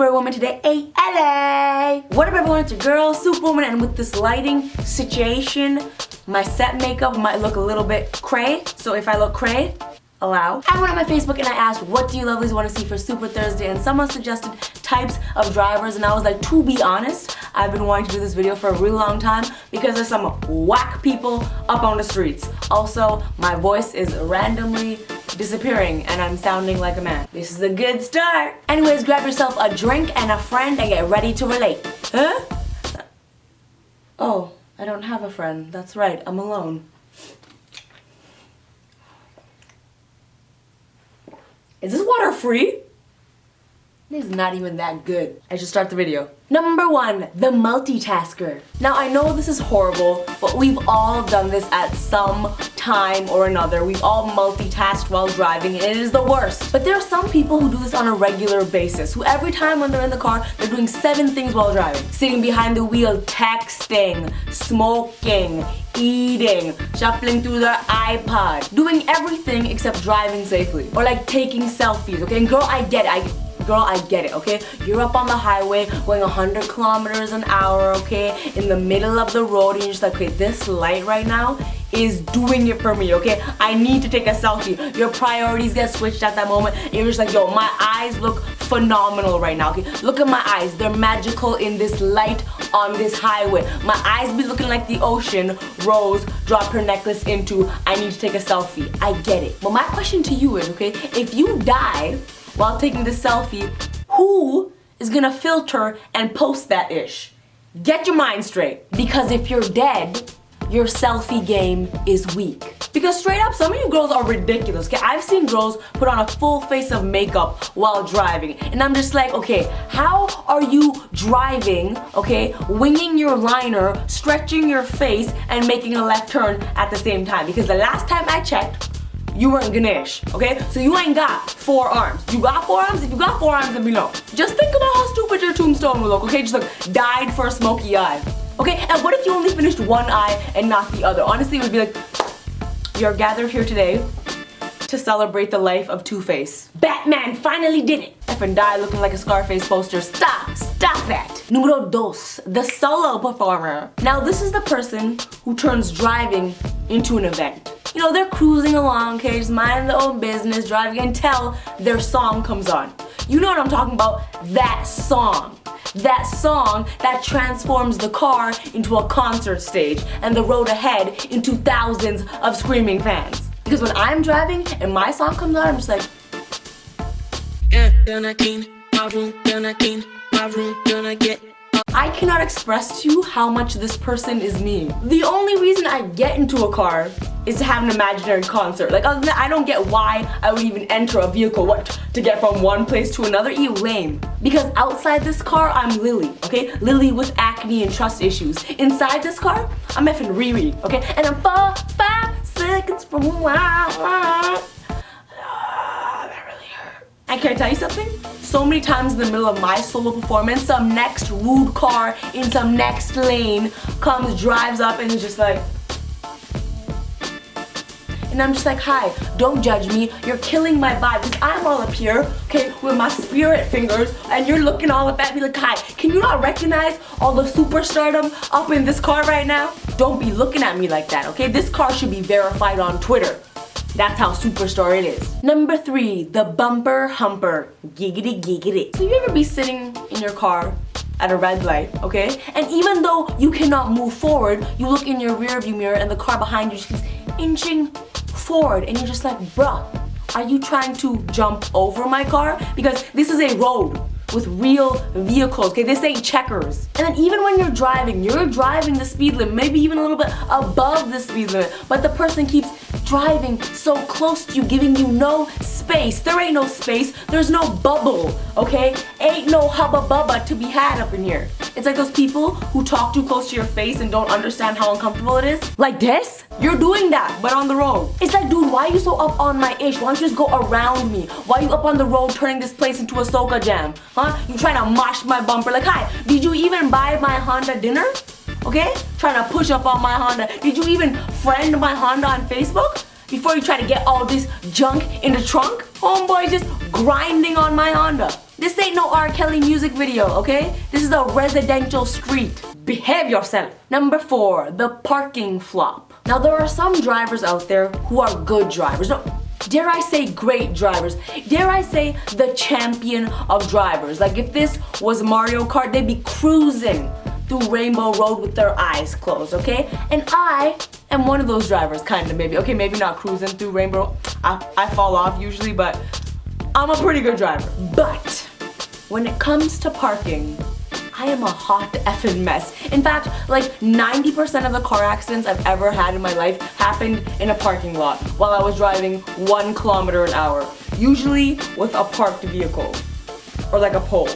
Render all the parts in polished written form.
Superwoman today. Hey, LA! What up everyone, it's your girl, Superwoman, and with this lighting situation, my set makeup might look a little bit cray, so if I look cray, allow. I went on my Facebook and I asked, what do you lovelies want to see for Super Thursday? And someone suggested types of drivers, and I was like, to be honest, I've been wanting to do this video for a really long time because there's some whack people up on the streets. Also, my voice is randomly disappearing and I'm sounding like a man. This is a good start. Anyways, grab yourself a drink and a friend and get ready to relate. Huh? Oh, I don't have a friend. That's right, I'm alone. Is this water free? This is not even that good. I should start the video. Number 1, the multitasker. Now I know this is horrible, but we've all done this at some time or another. We've all multitasked while driving and it is the worst. But there are some people who do this on a regular basis, who every time when they're in the car, they're doing 7 things while driving. Sitting behind the wheel, texting, smoking, eating, shuffling through their iPod, doing everything except driving safely. Or like taking selfies, okay? And girl, I get it. Girl, I get it, okay? You're up on the highway going 100 kilometers an hour, okay? In the middle of the road and you're just like, okay, this light right now is doing it for me, okay? I need to take a selfie. Your priorities get switched at that moment and you're just like, yo, my eyes look phenomenal right now, okay? Look at my eyes. They're magical in this light on this highway. My eyes be looking like the ocean Rose dropped her necklace into. I need to take a selfie. I get it. But my question to you is, okay, if you die while taking this selfie, who is gonna filter and post that ish? Get your mind straight. Because if you're dead, your selfie game is weak. Because straight up, some of you girls are ridiculous, okay? I've seen girls put on a full face of makeup while driving. And I'm just like, okay, how are you driving, okay, winging your liner, stretching your face, and making a left turn at the same time? Because the last time I checked, you weren't Ganesh, okay? So you ain't got 4 arms. You got 4 arms? If you got 4 arms, let me know. Just think about how stupid your tombstone will look, okay? Just like, died for a smoky eye. Okay, and what if you only finished one eye and not the other? Honestly, it would be like, you're gathered here today to celebrate the life of Two-Face. Batman finally did it! Effing die looking like a Scarface poster. Stop that! Numero 2, the solo performer. Now this is the person who turns driving into an event. You know, they're cruising along, okay, just minding their own business, driving until their song comes on. You know what I'm talking about? That song. That song that transforms the car into a concert stage and the road ahead into thousands of screaming fans. Because when I'm driving and my song comes on, I'm just like, gonna clean my room, gonna clean my room, gonna get. I cannot express to you how much this person is me. The only reason I get into a car is to have an imaginary concert. Like, other than that, I don't get why I would even enter a vehicle, to get from one place to another. You lame. Because outside this car, I'm Lily, okay? Lily with acne and trust issues. Inside this car, I'm effing Riri, okay? And I'm 5 seconds from a wow. That really hurt. And can I tell you something? So many times in the middle of my solo performance, some next rude car in some next lane comes, drives up, and is just like, and I'm just like, hi, don't judge me, you're killing my vibe, because I'm all up here, okay, with my spirit fingers, and you're looking all up at me like, hi, can you not recognize all the superstardom up in this car right now? Don't be looking at me like that, okay? This car should be verified on Twitter. That's how superstar it is. Number 3, the bumper humper. Giggity giggity. So you ever be sitting in your car at a red light, okay? And even though you cannot move forward, you look in your rearview mirror and the car behind you just keeps inching forward and you're just like, bruh, are you trying to jump over my car? Because this is a road with real vehicles, okay? This ain't checkers. And then even when you're driving the speed limit, maybe even a little bit above the speed limit, but the person keeps driving so close to you, giving you no space. There ain't no space, there's no bubble, okay? Ain't no hubba bubba to be had up in here. It's like those people who talk too close to your face and don't understand how uncomfortable it is. Like this? You're doing that, but on the road. It's like, dude, why are you so up on my ish? Why don't you just go around me? Why are you up on the road turning this place into a soca jam? Huh? You trying to mosh my bumper? Like, hi, did you even buy my Honda dinner? Okay? Trying to push up on my Honda. Did you even friend my Honda on Facebook? Before you try to get all this junk in the trunk? Homeboy just grinding on my Honda. This ain't no R. Kelly music video, okay? This is a residential street. Behave yourself. Number 4, the parking flop. Now there are some drivers out there who are good drivers. No, dare I say great drivers. Dare I say the champion of drivers. Like if this was Mario Kart, they'd be cruising through Rainbow Road with their eyes closed, okay? And I am one of those drivers, kinda maybe. Okay, maybe not cruising through Rainbow. I fall off usually, but I'm a pretty good driver. But when it comes to parking, I am a hot effing mess. In fact, like 90% of the car accidents I've ever had in my life happened in a parking lot while I was driving 1 kilometer an hour. Usually with a parked vehicle, or like a pole,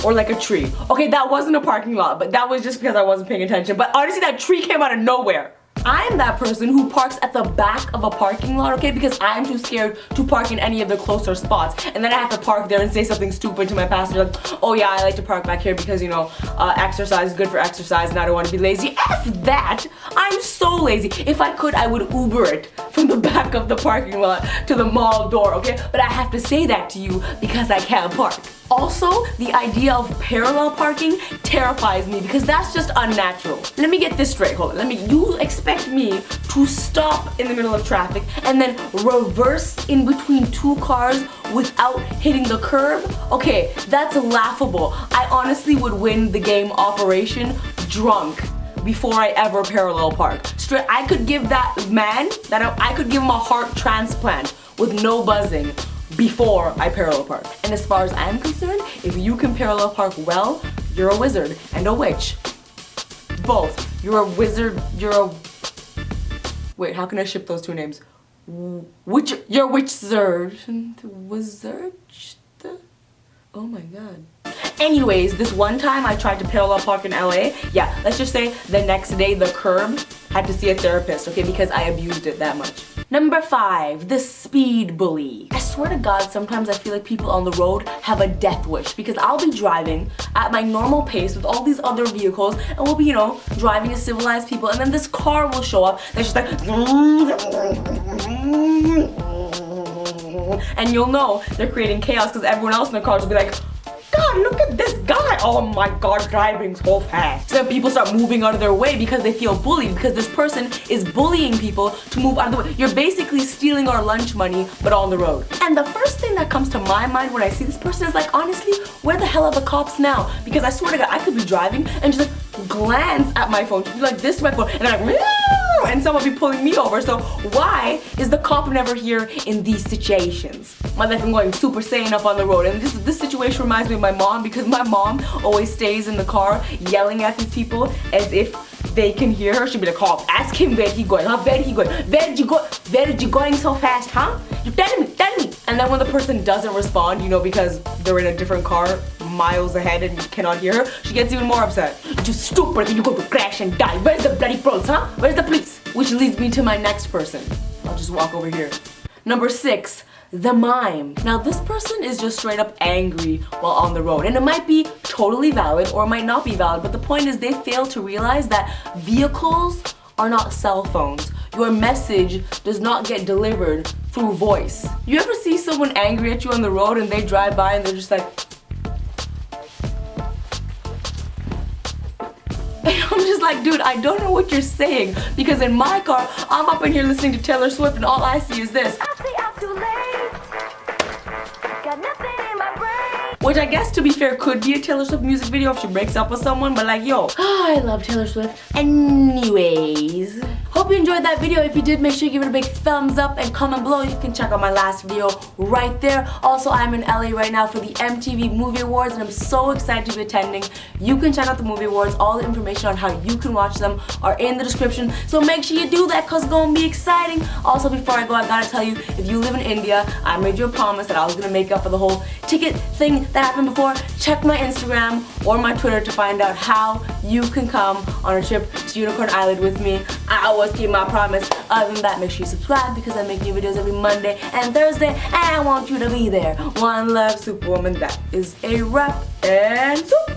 or like a tree. Okay, that wasn't a parking lot, but that was just because I wasn't paying attention. But honestly, that tree came out of nowhere. I'm that person who parks at the back of a parking lot, okay, because I'm too scared to park in any of the closer spots. And then I have to park there and say something stupid to my passenger, like, oh yeah, I like to park back here because, you know, exercise is good for exercise and I don't want to be lazy. F that! I'm so lazy. If I could, I would Uber it from the back of the parking lot to the mall door, okay? But I have to say that to you because I can't park. Also, the idea of parallel parking terrifies me because that's just unnatural. Let me get this straight, hold on. You expect me to stop in the middle of traffic and then reverse in between 2 cars without hitting the curb? Okay, that's laughable. I honestly would win the game Operation Drunk before I ever parallel park. Straight, I could give that man, I could give him a heart transplant with no buzzing before I parallel park. And as far as I'm concerned, if you can parallel park well, you're a wizard and a witch. Both. You're a wizard, wait, how can I ship those 2 names? You're wizard. Wizard? Oh my god. Anyways, this one time I tried to parallel park in LA. Yeah, let's just say the next day the curb had to see a therapist, okay, because I abused it that much. Number 5, the speed bully. I swear to God, sometimes I feel like people on the road have a death wish because I'll be driving at my normal pace with all these other vehicles and we'll be, you know, driving as civilized people, and then this car will show up that's just like, and you'll know they're creating chaos because everyone else in the car will be like, God, look at this guy. Oh my God, driving so fast. So then people start moving out of their way because they feel bullied because this person is bullying people to move out of the way. You're basically stealing our lunch money, but on the road. And the first thing that comes to my mind when I see this person is like, honestly, where the hell are the cops now? Because I swear to God, I could be driving and just like glance at my phone, be like this to my phone, and then like, and someone be pulling me over. So why is the cop never here in these situations? My life, I'm going Super Saiyan up on the road, and this situation reminds me of my mom because my mom always stays in the car yelling at these people as if they can hear her. She'll be like, oh, ask him where he going, huh? Where he going? Where did you going so fast, huh? You tell me. And then when the person doesn't respond, you know, because they're in a different car miles ahead and you cannot hear her, she gets even more upset. You stupid, you go to crash and die. Where's the bloody police, huh? Where's the police? Which leads me to my next person. I'll just walk over here. Number 6, the mime. Now this person is just straight up angry while on the road, and it might be totally valid or it might not be valid, but the point is they fail to realize that vehicles are not cell phones. Your message does not get delivered through voice. You ever see someone angry at you on the road and they drive by and they're just like, I'm just like, dude, I don't know what you're saying because in my car, I'm up in here listening to Taylor Swift and all I see is this. Which I guess, to be fair, could be a Taylor Swift music video if she breaks up with someone, but like, yo, I love Taylor Swift. Anyways, hope you enjoyed that video. If you did, make sure you give it a big thumbs up and comment below. You can check out my last video right there. Also, I'm in LA right now for the MTV Movie Awards and I'm so excited to be attending. You can check out the Movie Awards. All the information on how you can watch them are in the description. So make sure you do that because it's gonna be exciting. Also, before I go, I gotta tell you, if you live in India, I made you a promise that I was gonna make up for the whole ticket thing that happened before. Check my Instagram or my Twitter to find out how you can come on a trip to Unicorn Island with me. I always keep my promise. Other than that, make sure you subscribe because I make new videos every Monday and Thursday and I want you to be there. One love, Superwoman. That is a wrap and soup.